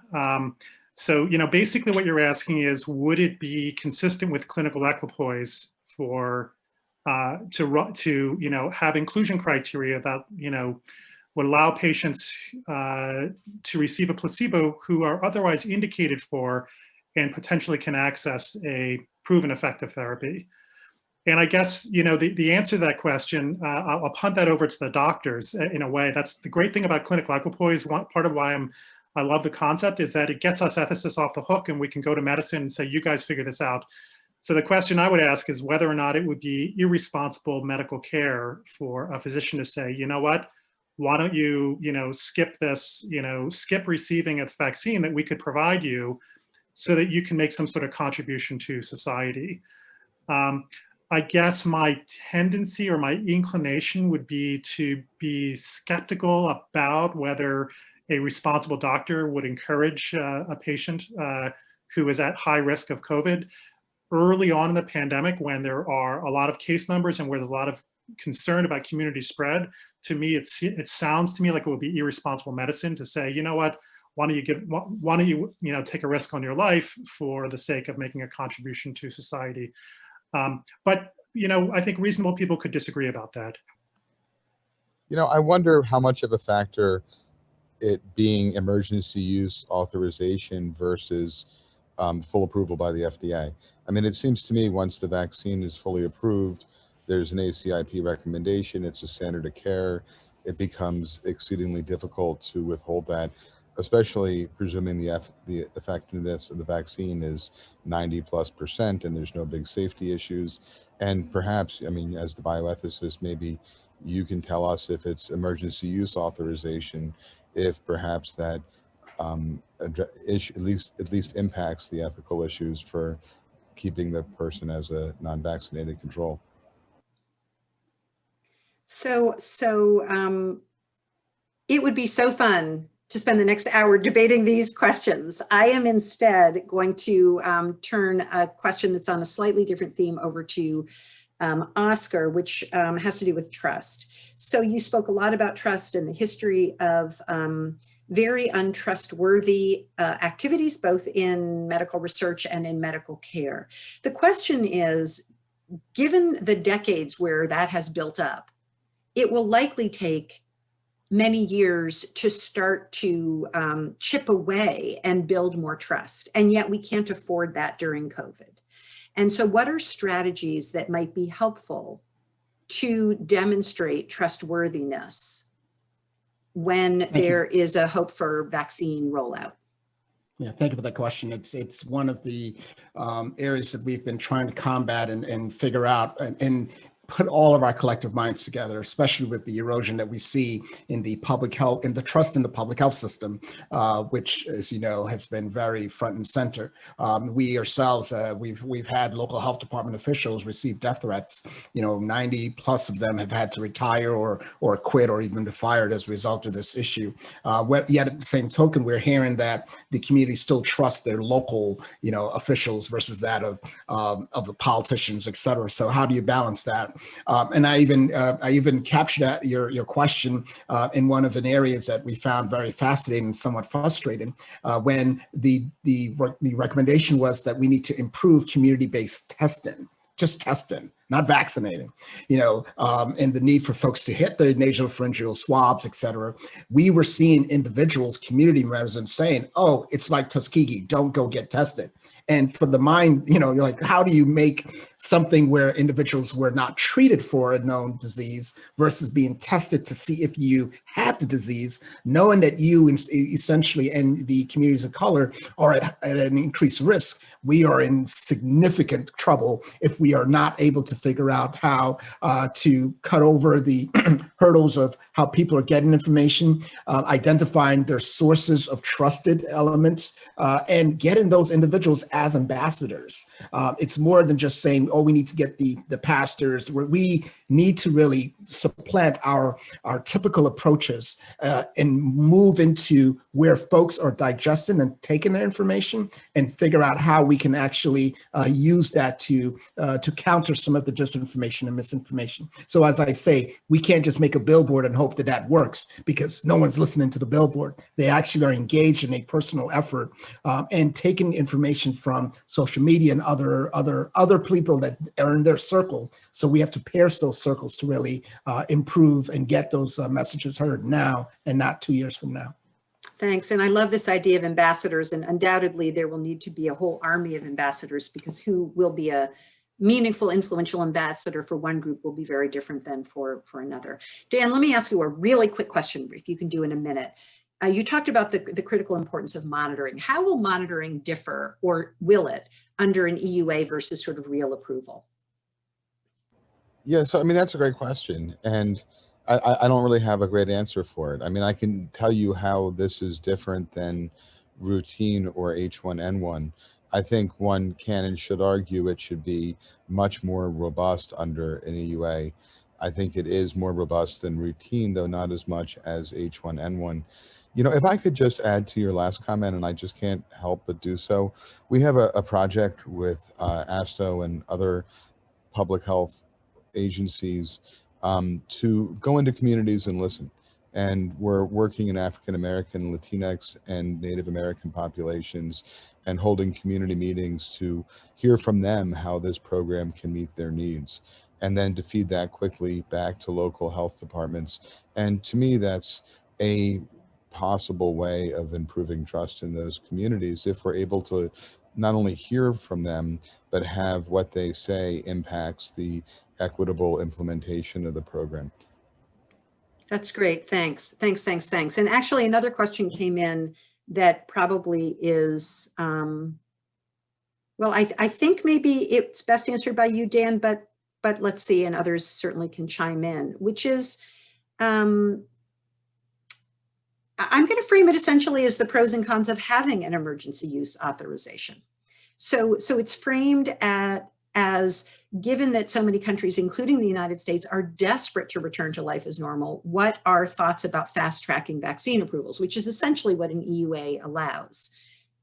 So, basically what you're asking is, would it be consistent with clinical equipoise for to have inclusion criteria that would allow patients to receive a placebo who are otherwise indicated for and potentially can access a proven effective therapy? And I guess, the answer to that question, I'll punt that over to the doctors in a way. That's the great thing about clinical equipoise. Part of why I love the concept is that it gets us ethicists off the hook, and we can go to medicine and say, you guys figure this out. So the question I would ask is whether or not it would be irresponsible medical care for a physician to say, you know what, why don't you, skip this, skip receiving a vaccine that we could provide you so that you can make some sort of contribution to society. I guess my tendency or my inclination would be to be skeptical about whether a responsible doctor would encourage a patient who is at high risk of COVID early on in the pandemic, when there are a lot of case numbers and where there's a lot of concern about community spread. To me, it sounds to me like it would be irresponsible medicine to say, you know what, why don't you take a risk on your life for the sake of making a contribution to society? But I think reasonable people could disagree about that.
I wonder how much of a factor it being emergency use authorization versus full approval by the FDA. I mean, it seems to me once the vaccine is fully approved, there's an ACIP recommendation, it's a standard of care, it becomes exceedingly difficult to withhold that, especially presuming the effectiveness of the vaccine is 90+% and there's no big safety issues. And perhaps, I mean, as the bioethicist, maybe you can tell us if it's emergency use authorization, if perhaps that at least impacts the ethical issues for keeping the person as a non-vaccinated control.
So it would be so fun to spend the next hour debating these questions. I am instead going to turn a question that's on a slightly different theme over to Oscar, which has to do with trust. So you spoke a lot about trust and the history of very untrustworthy activities, both in medical research and in medical care. The question is, given the decades where that has built up, it will likely take many years to start to chip away and build more trust. And yet we can't afford that during COVID. And so what are strategies that might be helpful to demonstrate trustworthiness when there is a hope for vaccine rollout?
Yeah, thank you for that question. It's one of the areas that we've been trying to combat and figure out and put all of our collective minds together, especially with the erosion that we see in the public health, in the trust in the public health system, which, as you know, has been very front and center. We ourselves, we've had local health department officials receive death threats. 90 plus of them have had to retire or quit or even be fired as a result of this issue. Yet at the same token, we're hearing that the community still trusts their local, officials versus that of the politicians, et cetera. So how do you balance that? And I even captured that your question in one of the areas that we found very fascinating and somewhat frustrating when the recommendation was that we need to improve community-based testing, just testing, not vaccinating, and the need for folks to hit their nasopharyngeal swabs, et cetera. We were seeing individuals, community residents saying, oh, it's like Tuskegee, don't go get tested. And for the mind, you're like, how do you make something where individuals were not treated for a known disease versus being tested to see if you have the disease, knowing that you essentially and the communities of color are at an increased risk? We are in significant trouble if we are not able to figure out how to cut over the hurdles of how people are getting information, identifying their sources of trusted elements, and getting those individuals as ambassadors. It's more than just saying, oh, we need to get the pastors. We need to really supplant our typical approaches and move into where folks are digesting and taking their information and figure out how we can actually use that to counter some of the disinformation and misinformation. So as I say, we can't just make a billboard and hope that that works, because no one's listening to the billboard. They actually are engaged in a personal effort and taking information from social media and other people that are in their circle. So we have to pierce those circles to really improve and get those messages heard now and not 2 years from now.
Thanks. And I love this idea of ambassadors, and undoubtedly there will need to be a whole army of ambassadors, because who will be a meaningful, influential ambassador for one group will be very different than for another. Dan, let me ask you a really quick question, if you can do in a minute. You talked about the critical importance of monitoring. How will monitoring differ, or will it, under an EUA versus sort of real approval?
Yeah, so I mean, that's a great question. And I don't really have a great answer for it. I mean, I can tell you how this is different than routine or H1N1. I think one can and should argue it should be much more robust under an EUA. I think it is more robust than routine, though not as much as H1N1. If I could just add to your last comment, and I just can't help but do so, we have a project with ASTO and other public health agencies to go into communities and listen. And we're working in African American, Latinx, and Native American populations and holding community meetings to hear from them how this program can meet their needs, and then to feed that quickly back to local health departments. And to me, that's a possible way of improving trust in those communities if we're able to not only hear from them, but have what they say impacts the equitable implementation of the program.
That's great. Thanks. And actually another question came in that probably is, well, I think maybe it's best answered by you, Dan, but let's see, and others certainly can chime in, which is, I'm going to frame it essentially as the pros and cons of having an emergency use authorization. So it's framed as given that so many countries, including the United States, are desperate to return to life as normal, what are thoughts about fast tracking vaccine approvals, which is essentially what an EUA allows.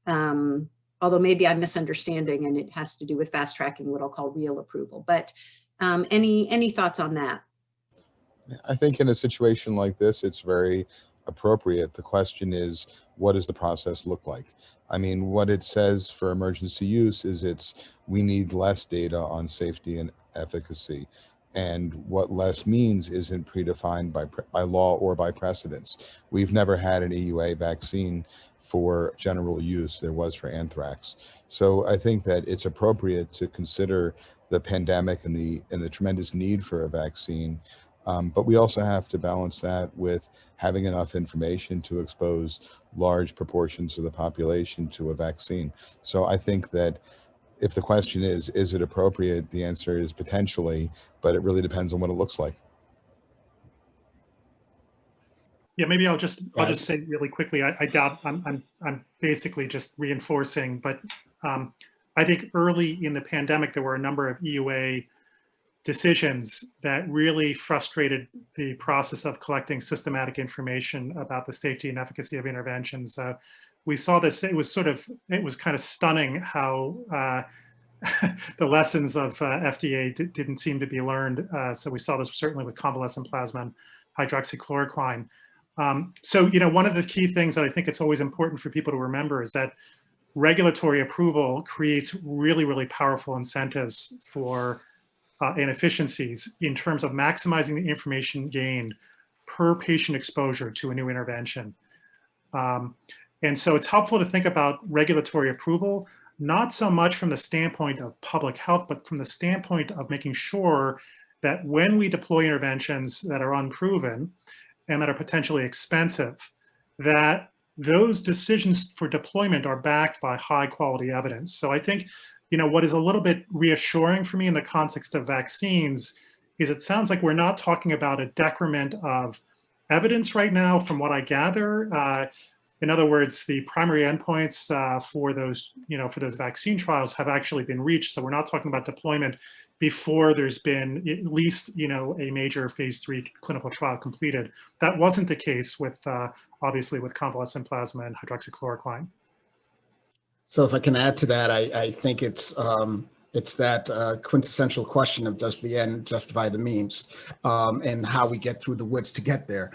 Although maybe I'm misunderstanding and it has to do with fast tracking what I'll call real approval. But any thoughts on that?
I think in a situation like this, it's very appropriate. The question is, what does the process look like? I mean, what it says for emergency use is we need less data on safety and efficacy. And what less means isn't predefined by law or by precedents. We've never had an EUA vaccine for general use. There was for anthrax. So I think that it's appropriate to consider the pandemic and the tremendous need for a vaccine. But we also have to balance that with having enough information to expose large proportions of the population to a vaccine. So I think that if the question is it appropriate? The answer is potentially, but it really depends on what it looks like.
Yeah, maybe I'll just say really quickly. I doubt I'm basically just reinforcing, but I think early in the pandemic there were a number of EUA decisions that really frustrated the process of collecting systematic information about the safety and efficacy of interventions. We saw this. It was kind of stunning how the lessons of FDA didn't seem to be learned. So we saw this certainly with convalescent plasma and hydroxychloroquine. So, one of the key things that I think it's always important for people to remember is that regulatory approval creates really, really powerful incentives for and efficiencies in terms of maximizing the information gained per patient exposure to a new intervention. And so it's helpful to think about regulatory approval, not so much from the standpoint of public health, but from the standpoint of making sure that when we deploy interventions that are unproven and that are potentially expensive, that those decisions for deployment are backed by high quality evidence. So I think, what is a little bit reassuring for me in the context of vaccines is it sounds like we're not talking about a decrement of evidence right now from what I gather. In other words, the primary endpoints for those vaccine trials have actually been reached. So we're not talking about deployment before there's been at least, a major phase 3 clinical trial completed. That wasn't the case with, obviously, with convalescent plasma and hydroxychloroquine.
So if I can add to that, I think it's that quintessential question of does the end justify the means, and how we get through the woods to get there.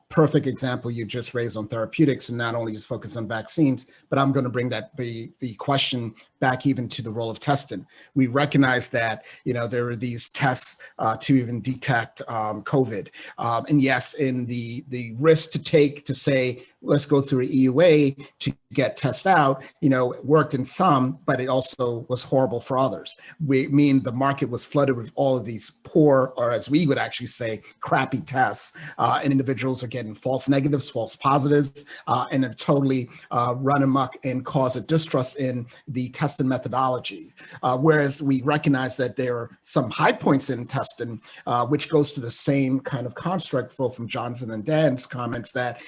Perfect example you just raised on therapeutics, and not only just focus on vaccines, but I'm going to bring that the question back even to the role of testing. We recognize that there are these tests to even detect COVID, and yes, in the risk to take to say let's go through an EUA to get test out, it worked in some, but it also was horrible for others. The market was flooded with all of these poor, or as we would actually say, crappy tests, and individuals are getting false negatives, false positives, and it totally run amok and cause a distrust in the testing methodology. Whereas we recognize that there are some high points in testing, which goes to the same kind of construct from Jonathan and Dan's comments that,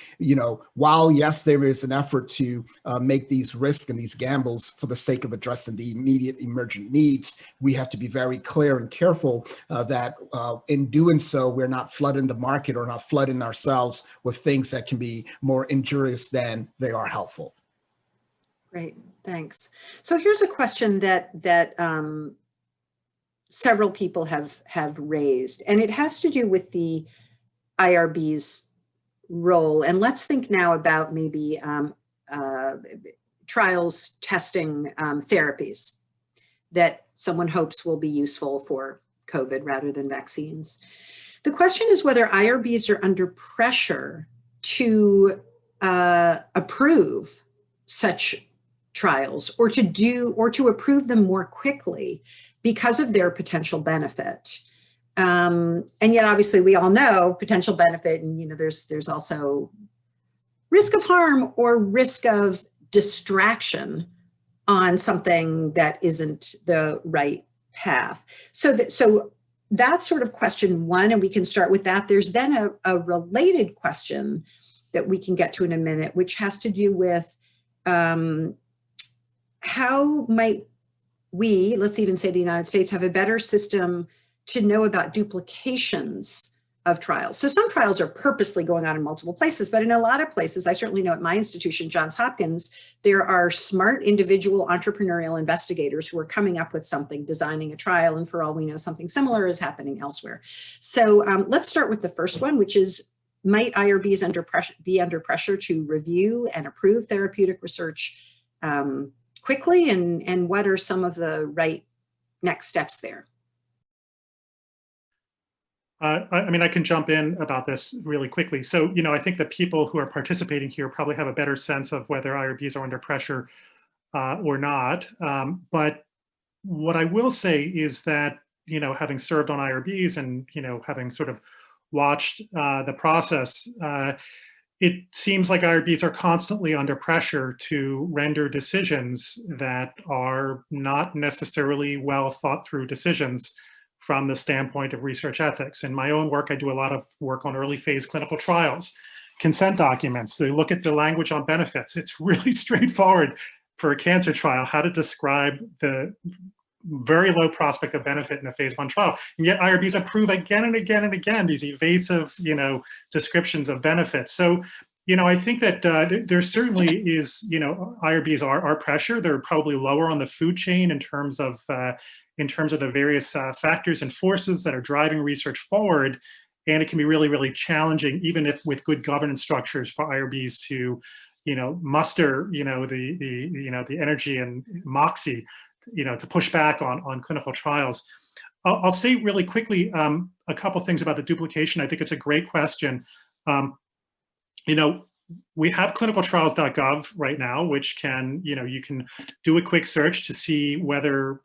while yes, there is an effort to make these risks and these gambles for the sake of addressing the immediate emergent needs, we have to be very clear and careful that in doing so, we're not flooding the market or not flooding ourselves with things that can be more injurious than they are helpful.
Great, thanks. So here's a question that several people have raised, and it has to do with the IRB's role. And let's think now about maybe trials testing therapies that someone hopes will be useful for COVID rather than vaccines. The question is whether IRBs are under pressure to approve such trials or to approve them more quickly because of their potential benefit. And yet, obviously, we all know potential benefit, and there's also risk of harm or risk of distraction on something that isn't the right path. So that's sort of question one, and we can start with that. There's then a related question that we can get to in a minute, which has to do with how might we, let's even say the United States, have a better system to know about duplications of trials. So some trials are purposely going on in multiple places, but in a lot of places, I certainly know at my institution, Johns Hopkins, there are smart individual entrepreneurial investigators who are coming up with something, designing a trial, and for all we know, something similar is happening elsewhere. So let's start with the first one, which is, might IRBs be under pressure to review and approve therapeutic research quickly, and what are some of the right next steps there?
I mean, I can jump in about this really quickly. So, I think the people who are participating here probably have a better sense of whether IRBs are under pressure or not. But what I will say is that, having served on IRBs and, having sort of watched the process, it seems like IRBs are constantly under pressure to render decisions that are not necessarily well thought through decisions from the standpoint of research ethics. In my own work, I do a lot of work on early phase clinical trials, consent documents. They look at the language on benefits. It's really straightforward for a cancer trial, how to describe the very low prospect of benefit in a phase 1 trial. And yet IRBs approve again and again and again these evasive, descriptions of benefits. So, I think that there certainly is, IRBs are pressure. They're probably lower on the food chain in terms of the various factors and forces that are driving research forward. And it can be really, really challenging, even if with good governance structures, for IRBs to, muster, the energy and moxie, to push back on clinical trials. I'll say really quickly a couple things about the duplication. I think it's a great question. We have clinicaltrials.gov right now, which can, you can do a quick search to see whether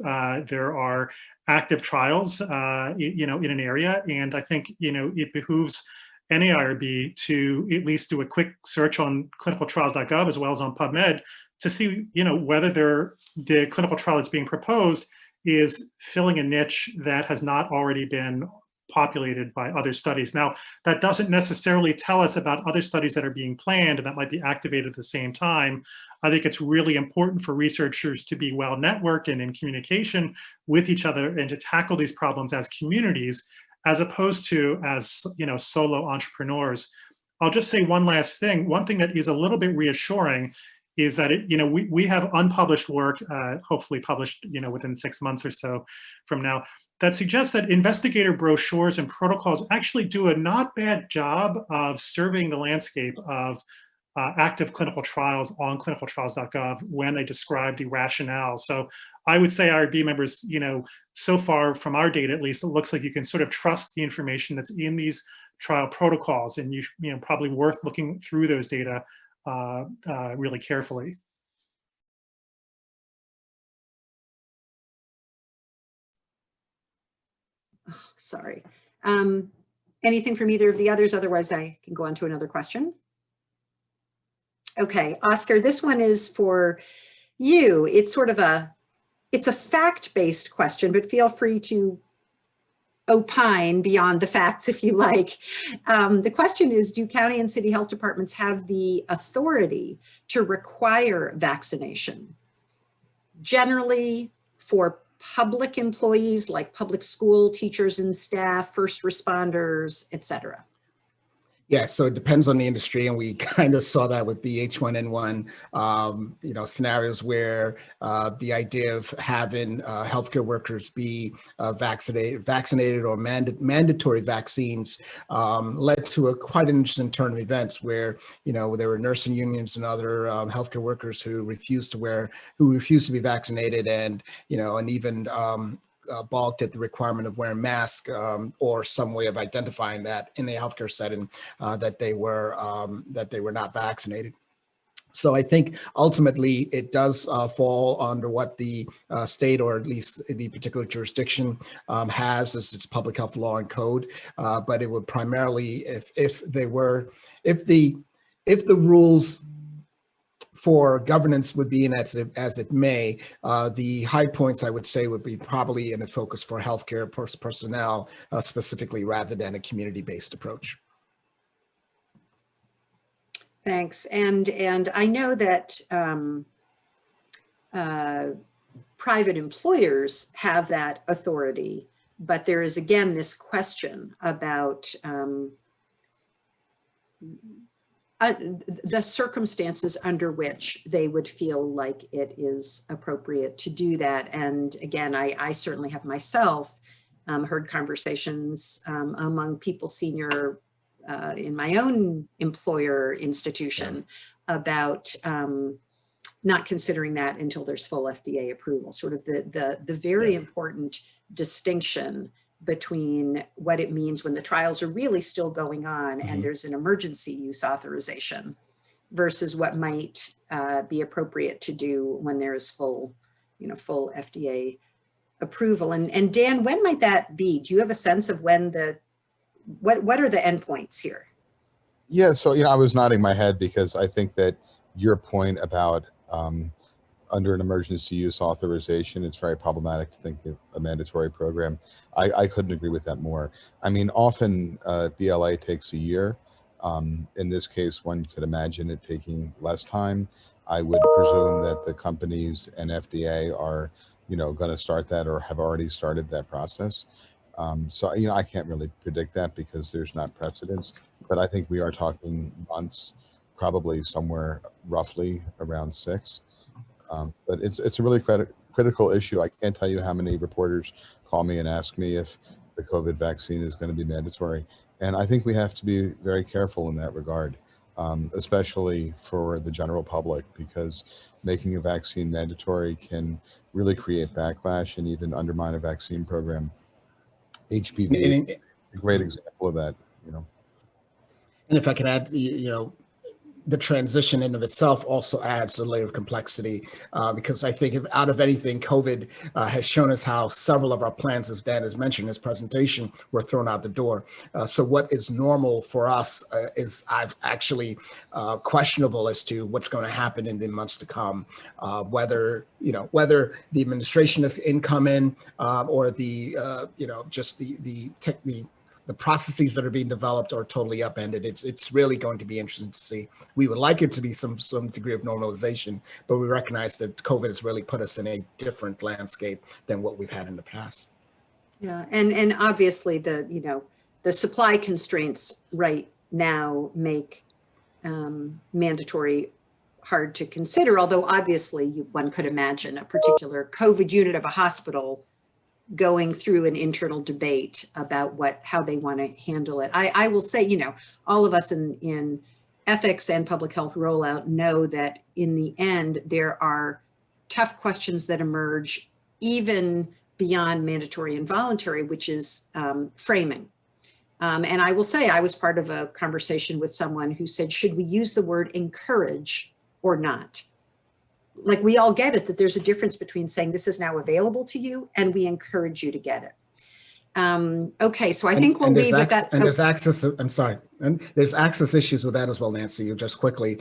there are active trials, in an area. And I think, it behooves any IRB to at least do a quick search on clinicaltrials.gov as well as on PubMed to see, whether the clinical trial that's being proposed is filling a niche that has not already been populated by other studies. Now, that doesn't necessarily tell us about other studies that are being planned and that might be activated at the same time. I think it's really important for researchers to be well networked and in communication with each other and to tackle these problems as communities, as opposed to as, solo entrepreneurs. I'll just say one last thing. One thing that is a little bit reassuring is that we have unpublished work, hopefully published within 6 months or so from now, that suggests that investigator brochures and protocols actually do a not bad job of surveying the landscape of active clinical trials on clinicaltrials.gov when they describe the rationale. So I would say IRB members, so far from our data at least, it looks like you can sort of trust the information that's in these trial protocols, and probably worth looking through those data really carefully.
Oh, sorry. Anything from either of the others? Otherwise, I can go on to another question. Okay, Oscar, this one is for you. It's sort of it's a fact-based question, but feel free to opine beyond the facts if you like. The question is, do county and city health departments have the authority to require vaccination? Generally for public employees like public school teachers and staff, first responders, etc.
Yeah, so it depends on the industry, and we kind of saw that with the H1N1, scenarios where the idea of having healthcare workers be vaccinated or mandatory vaccines led to quite an interesting turn of events where, there were nursing unions and other healthcare workers who refused to be vaccinated, and even balked at the requirement of wearing masks or some way of identifying that in the healthcare setting that they were not vaccinated. So I think ultimately it does fall under what the state, or at least the particular jurisdiction, has as its public health law and code. But it would primarily, if the rules for governance would be in as it may, the high points I would say would be probably in a focus for healthcare personnel specifically, rather than a community-based approach.
Thanks. And I know that private employers have that authority, but there is again this question about the circumstances under which they would feel like it is appropriate to do that. And again, I certainly have myself heard conversations among people senior in my own employer institution about not considering that until there's full FDA approval, sort of the very important distinction between what it means when the trials are really still going on and there's an emergency use authorization versus what might be appropriate to do when there's full FDA approval. And Dan, when might that be? Do you have a sense of when what are the endpoints here?
Yeah, so, I was nodding my head because I think that your point about under an emergency use authorization, it's very problematic to think of a mandatory program. I couldn't agree with that more. I mean, often BLA takes a year. In this case, one could imagine it taking less time. I would presume that the companies and FDA are, going to start that or have already started that process. So, I can't really predict that because there's not precedence, but I think we are talking months, probably somewhere roughly around 6. But it's a really critical issue. I can't tell you how many reporters call me and ask me if the COVID vaccine is going to be mandatory. And I think we have to be very careful in that regard, especially for the general public, because making a vaccine mandatory can really create backlash and even undermine a vaccine program. HPV is a great example of that,
And if I could add, the transition in of itself also adds a layer of complexity because I think if out of anything, COVID has shown us how several of our plans, as Dan has mentioned in his presentation, were thrown out the door. So what is normal for us is actually questionable as to what's going to happen in the months to come, whether the administration is incoming or just the processes that are being developed are totally upended. It's really going to be interesting to see. We would like it to be some degree of normalization, but we recognize that COVID has really put us in a different landscape than what we've had in the past.
Yeah, and obviously the supply constraints right now make mandatory hard to consider, although obviously one could imagine a particular COVID unit of a hospital going through an internal debate about how they want to handle it. I will say, all of us in ethics and public health rollout know that in the end, there are tough questions that emerge even beyond mandatory and voluntary, which is framing. And I will say, I was part of a conversation with someone who said, should we use the word encourage or not? Like, we all get it, that there's a difference between saying this is now available to you and we encourage you to get it. Okay, so I think we'll leave with that.
And there's access, I'm sorry, and there's access issues with that as well, Nancy, just quickly.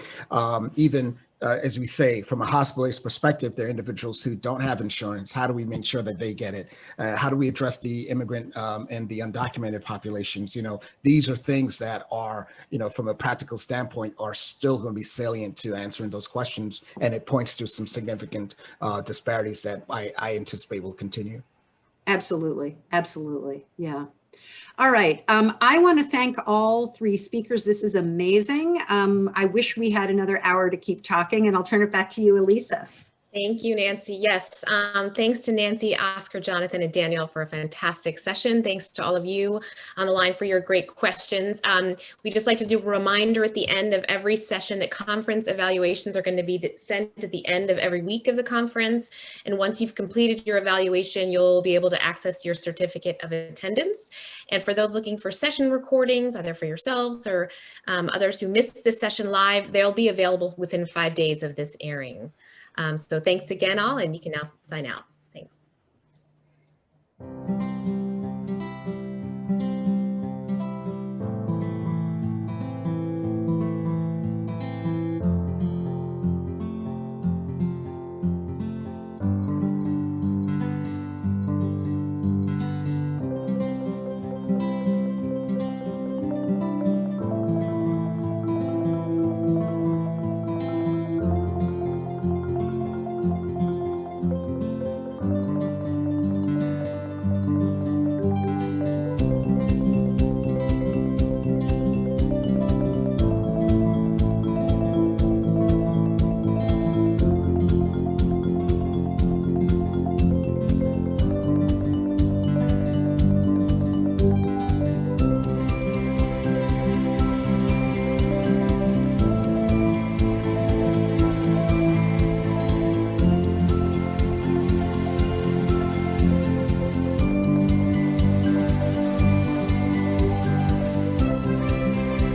Even as we say, from a hospitalist perspective, there are individuals who don't have insurance. How do we make sure that they get it? How do we address the immigrant and the undocumented populations? These are things that are, from a practical standpoint, are still going to be salient to answering those questions. And it points to some significant disparities that I anticipate will continue.
Absolutely. Absolutely. Yeah. All right. I want to thank all 3 speakers. This is amazing. I wish we had another hour to keep talking, and I'll turn it back to you, Elisa.
Thank you, Nancy. Yes, thanks to Nancy, Oscar, Jonathan, and Danielle for a fantastic session. Thanks to all of you on the line for your great questions. We just like to do a reminder at the end of every session that conference evaluations are going to be sent at the end of every week of the conference. And once you've completed your evaluation, you'll be able to access your certificate of attendance. And for those looking for session recordings, either for yourselves or others who missed this session live, they'll be available within 5 days of this airing. So thanks again all, and you can now sign out. Thanks.